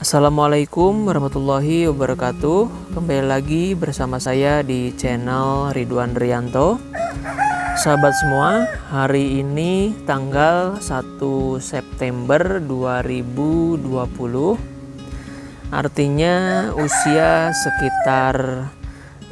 Assalamualaikum warahmatullahi wabarakatuh. Kembali lagi bersama saya di channel Ridwan Rianto. Sahabat semua, hari ini tanggal 1 September 2020. Artinya usia sekitar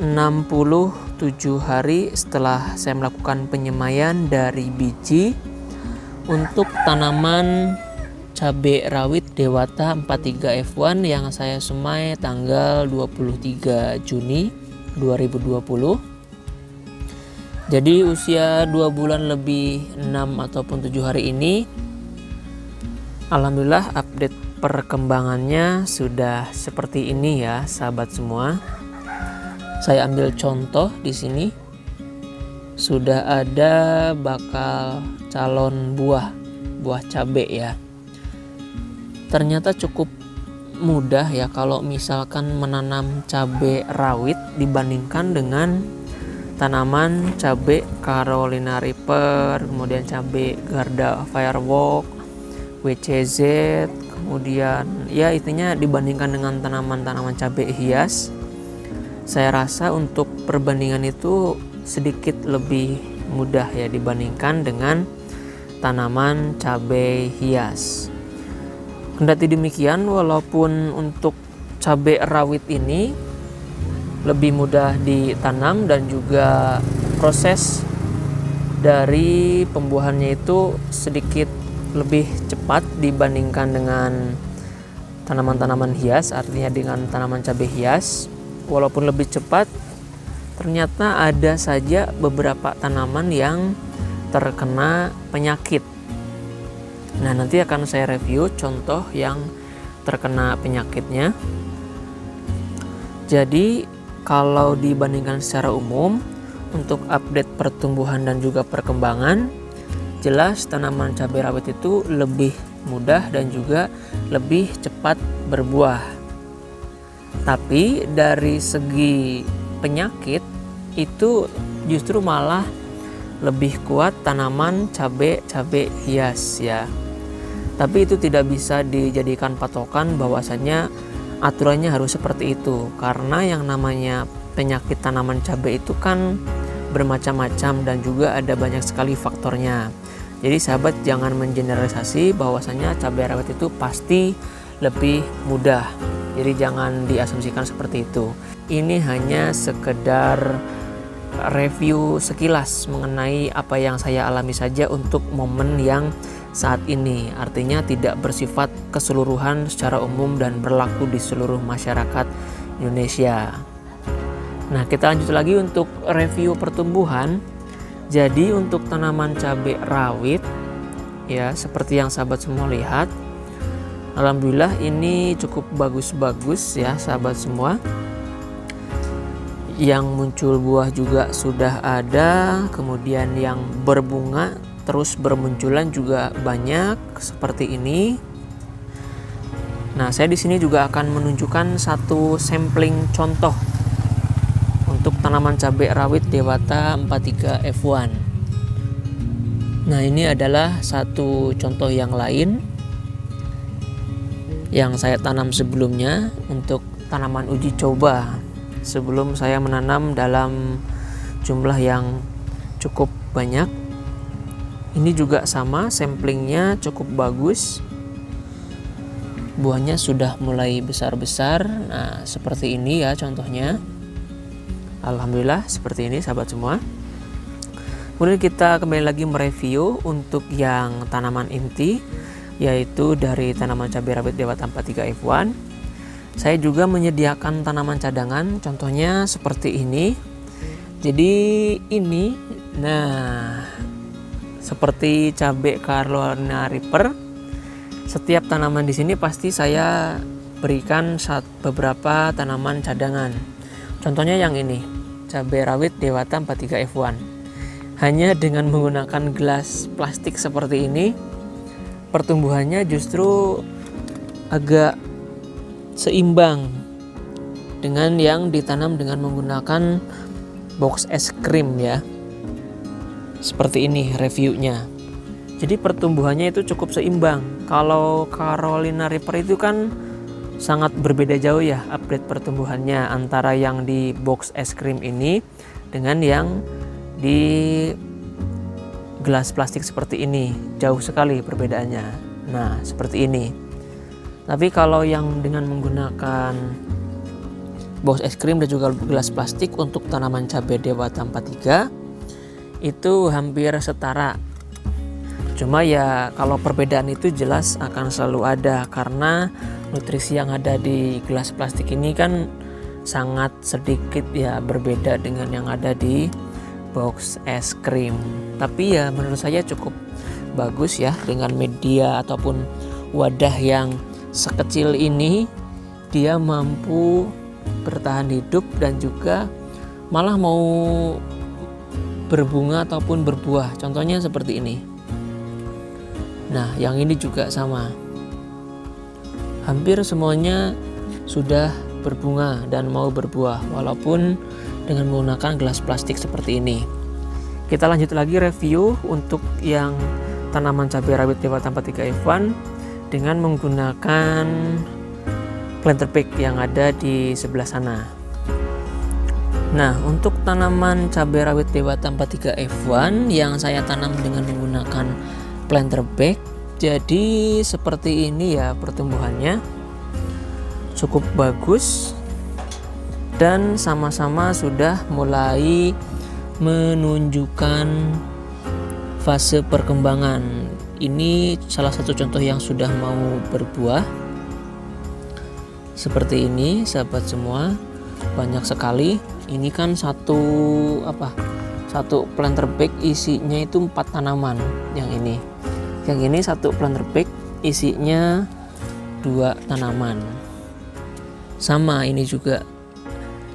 67 hari setelah saya melakukan penyemaian dari biji untuk tanaman cabai rawit Dewata 43 F1 yang saya semai tanggal 23 Juni 2020. Jadi usia 2 bulan lebih 6 ataupun 7 hari ini, alhamdulillah update perkembangannya sudah seperti ini ya sahabat semua. Saya ambil contoh di sini. Sudah ada bakal calon buah cabai ya. Ternyata cukup mudah ya kalau misalkan menanam cabai rawit dibandingkan dengan tanaman cabai Carolina Reaper, kemudian cabai Garda Firework, WCZ, kemudian ya intinya dibandingkan dengan tanaman-tanaman cabai hias. Saya rasa untuk perbandingan itu sedikit lebih mudah ya dibandingkan dengan tanaman cabai hias. Kendati demikian, walaupun untuk cabai rawit ini lebih mudah ditanam dan juga proses dari pembuahannya itu sedikit lebih cepat dibandingkan dengan tanaman-tanaman hias, artinya dengan tanaman cabai hias. Walaupun lebih cepat, ternyata ada saja beberapa tanaman yang terkena penyakit. Nah, nanti akan saya review contoh yang terkena penyakitnya. Jadi, kalau dibandingkan secara umum, untuk update pertumbuhan dan juga perkembangan, jelas tanaman cabai rawit itu lebih mudah dan juga lebih cepat berbuah. Tapi dari segi penyakit itu justru malah lebih kuat tanaman cabai hias ya. Tapi itu tidak bisa dijadikan patokan bahwasanya aturannya harus seperti itu, karena yang namanya penyakit tanaman cabai itu kan bermacam-macam dan juga ada banyak sekali faktornya. Jadi sahabat jangan mengeneralisasi bahwasanya cabai rawit itu pasti lebih mudah. Jadi jangan diasumsikan seperti itu. Ini hanya sekedar review sekilas mengenai apa yang saya alami saja untuk momen yang saat ini, artinya tidak bersifat keseluruhan secara umum dan berlaku di seluruh masyarakat Indonesia. Nah, kita lanjut lagi untuk review pertumbuhan. Jadi untuk tanaman cabai rawit ya, seperti yang sahabat semua lihat, alhamdulillah ini cukup bagus-bagus ya sahabat semua. Yang muncul buah juga sudah ada, kemudian yang berbunga terus bermunculan juga banyak seperti ini. Nah, saya di sini juga akan menunjukkan satu sampling contoh untuk tanaman cabai rawit Dewata 43 F1. Nah, ini adalah satu contoh yang lain yang saya tanam sebelumnya untuk tanaman uji coba sebelum saya menanam dalam jumlah yang cukup banyak. Ini juga sama, samplingnya cukup bagus. Buahnya sudah mulai besar-besar. Nah, seperti ini ya contohnya. Alhamdulillah seperti ini sahabat semua. Kemudian kita kembali lagi mereview untuk yang tanaman inti, yaitu dari tanaman cabai rawit Dewata 43 F1. Saya juga menyediakan tanaman cadangan, contohnya seperti ini. Jadi ini, nah, seperti cabai Carolina Reaper, setiap tanaman di sini pasti saya berikan beberapa tanaman cadangan. Contohnya yang ini, cabai rawit Dewata 43 F1. Hanya dengan menggunakan gelas plastik seperti ini, pertumbuhannya justru agak seimbang dengan yang ditanam dengan menggunakan box es krim ya. Seperti ini reviewnya. Jadi pertumbuhannya itu cukup seimbang. Kalau Carolina Reaper itu kan sangat berbeda jauh ya update pertumbuhannya antara yang di box es krim ini dengan yang di gelas plastik seperti ini. Jauh sekali perbedaannya. Nah, seperti ini. Tapi kalau yang dengan menggunakan box es krim dan juga gelas plastik untuk tanaman cabai Dewata 43 itu hampir setara. Cuma ya kalau perbedaan itu jelas akan selalu ada karena nutrisi yang ada di gelas plastik ini kan sangat sedikit ya berbeda dengan yang ada di box es krim. Tapi ya menurut saya cukup bagus ya dengan media ataupun wadah yang sekecil ini, dia mampu bertahan hidup dan juga malah mau berbunga ataupun berbuah. Contohnya seperti ini. Nah, yang ini juga sama. Hampir semuanya sudah berbunga dan mau berbuah walaupun dengan menggunakan gelas plastik seperti ini. Kita lanjut lagi review untuk yang tanaman cabai rawit Dewata 43 F1 dengan menggunakan planter bag yang ada di sebelah sana. Nah, untuk tanaman cabai rawit Dewata 43 F1 yang saya tanam dengan menggunakan planter bag, jadi seperti ini ya pertumbuhannya, cukup bagus dan sama-sama sudah mulai menunjukkan fase perkembangan. Ini salah satu contoh yang sudah mau berbuah seperti ini, sahabat semua, banyak sekali. Ini kan satu planter bag isinya itu 4 tanaman. Yang ini satu planter bag isinya 2 tanaman. Sama ini juga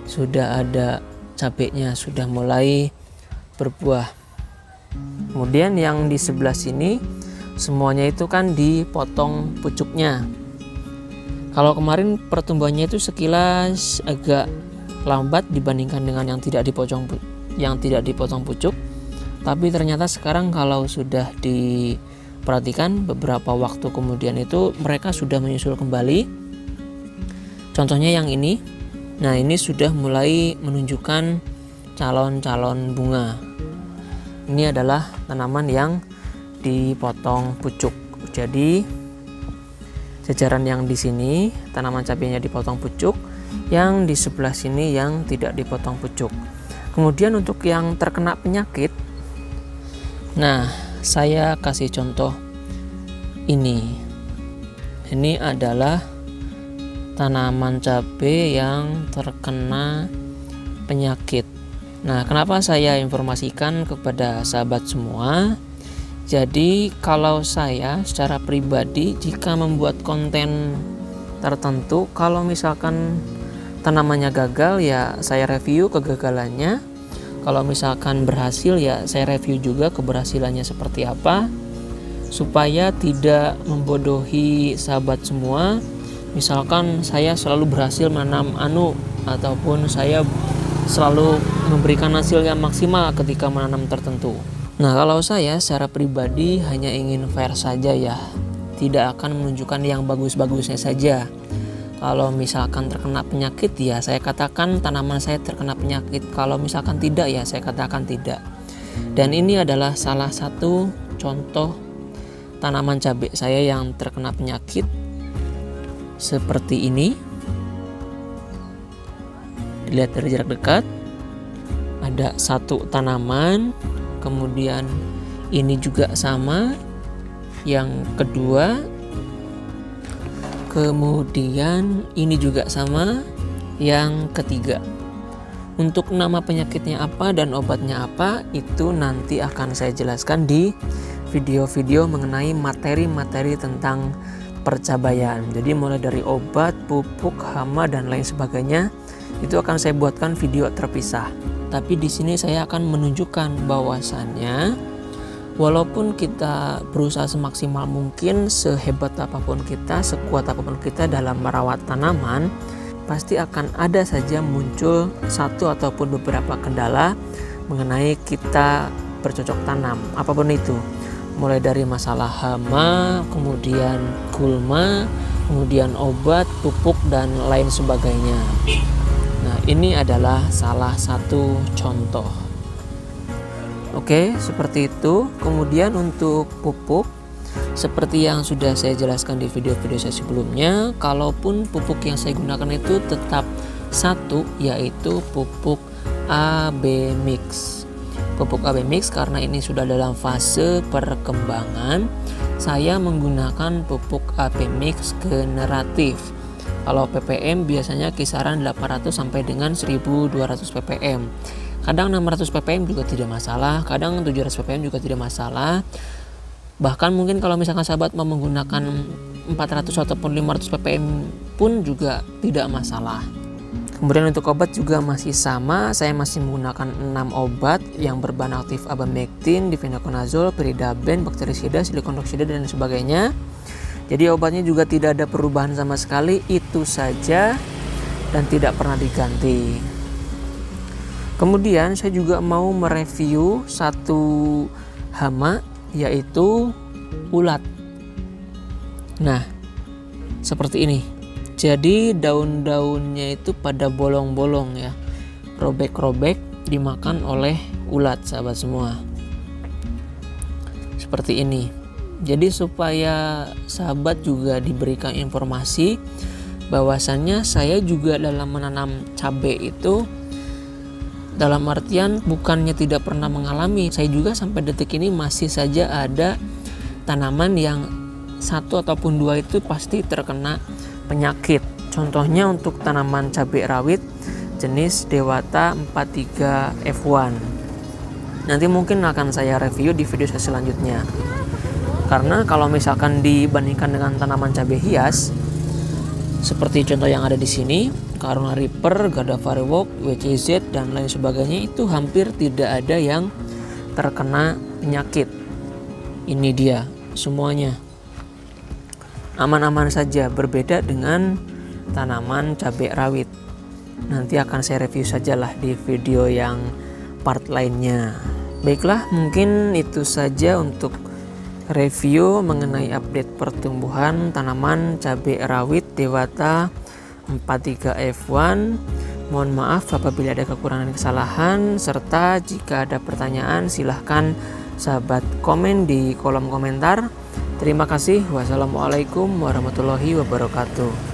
sudah ada cabenya, sudah mulai berbuah. Kemudian yang di sebelah sini semuanya itu kan dipotong pucuknya. Kalau kemarin pertumbuhannya itu sekilas agak lambat dibandingkan dengan yang tidak dipotong pucuk. Tapi ternyata sekarang kalau sudah diperhatikan beberapa waktu kemudian itu mereka sudah menyusul kembali. Contohnya yang ini. Nah, ini sudah mulai menunjukkan calon-calon bunga. Ini adalah tanaman yang dipotong pucuk. Jadi jajaran yang di sini tanaman cabainya dipotong pucuk, yang di sebelah sini yang tidak dipotong pucuk. Kemudian untuk yang terkena penyakit, nah saya kasih contoh ini. Ini adalah tanaman cabai yang terkena penyakit. Nah, kenapa saya informasikan kepada sahabat semua? Jadi kalau saya secara pribadi jika membuat konten tertentu, kalau misalkan tanamannya gagal ya saya review kegagalannya. Kalau misalkan berhasil ya saya review juga keberhasilannya seperti apa, supaya tidak membodohi sahabat semua. Misalkan saya selalu berhasil menanam ataupun saya selalu memberikan hasil yang maksimal ketika menanam tertentu. Nah, kalau saya secara pribadi hanya ingin fair saja ya, tidak akan menunjukkan yang bagus-bagusnya saja. Kalau misalkan terkena penyakit ya saya katakan tanaman saya terkena penyakit. Kalau misalkan tidak ya saya katakan tidak. Dan ini adalah salah satu contoh tanaman cabai saya yang terkena penyakit seperti ini. Dilihat dari jarak dekat, ada satu tanaman, kemudian ini juga sama, yang kedua, kemudian ini juga sama, yang ketiga. Untuk nama penyakitnya apa dan obatnya apa itu nanti akan saya jelaskan di video-video mengenai materi-materi tentang percabaian. Jadi mulai dari obat, pupuk, hama dan lain sebagainya itu akan saya buatkan video terpisah. Tapi di sini saya akan menunjukkan bahwasannya walaupun kita berusaha semaksimal mungkin, sehebat apapun kita, sekuat apapun kita dalam merawat tanaman, pasti akan ada saja muncul satu ataupun beberapa kendala mengenai kita bercocok tanam, apapun itu. Mulai dari masalah hama, kemudian gulma, kemudian obat, pupuk, dan lain sebagainya. Nah, ini adalah salah satu contoh. Oke, seperti itu. Kemudian untuk pupuk, seperti yang sudah saya jelaskan di video-video saya sebelumnya, kalaupun pupuk yang saya gunakan itu tetap satu, yaitu pupuk AB mix. Pupuk AB mix karena ini sudah dalam fase perkembangan, saya menggunakan pupuk AB mix generatif. Kalau ppm biasanya kisaran 800 sampai dengan 1200 ppm. Kadang 600 ppm juga tidak masalah, kadang 700 ppm juga tidak masalah. Bahkan mungkin kalau misalkan sahabat mau menggunakan 400 ataupun 500 ppm pun juga tidak masalah. Kemudian untuk obat juga masih sama, saya masih menggunakan 6 obat yang berbahan aktif abamectin, difenoconazole, pyridaben, bakterisida, silikondoksida, dan sebagainya. Jadi obatnya juga tidak ada perubahan sama sekali, itu saja dan tidak pernah diganti. Kemudian saya juga mau mereview satu hama, yaitu ulat. Nah, seperti ini. Jadi daun-daunnya itu pada bolong-bolong ya, robek-robek, dimakan oleh ulat sahabat semua. Seperti ini. Jadi supaya sahabat juga diberikan informasi bahwasannya saya juga dalam menanam cabai itu, dalam artian bukannya tidak pernah mengalami, saya juga sampai detik ini masih saja ada tanaman yang satu ataupun dua itu pasti terkena penyakit. Contohnya untuk tanaman cabai rawit jenis Dewata 43 F1. Nanti mungkin akan saya review di video saya selanjutnya. Karena kalau misalkan dibandingkan dengan tanaman cabai hias seperti contoh yang ada di sini, Carolina Reaper, Gardavara Walk, WCZ, dan lain sebagainya, itu hampir tidak ada yang terkena penyakit. Ini dia semuanya aman-aman saja, berbeda dengan tanaman cabai rawit. Nanti akan saya review sajalah di video yang part lainnya. Baiklah, mungkin itu saja untuk review mengenai update pertumbuhan tanaman cabai rawit Dewata 43 F1. Mohon maaf apabila ada kekurangan kesalahan, serta jika ada pertanyaan silahkan sahabat komen di kolom komentar. Terima kasih. Wassalamualaikum warahmatullahi wabarakatuh.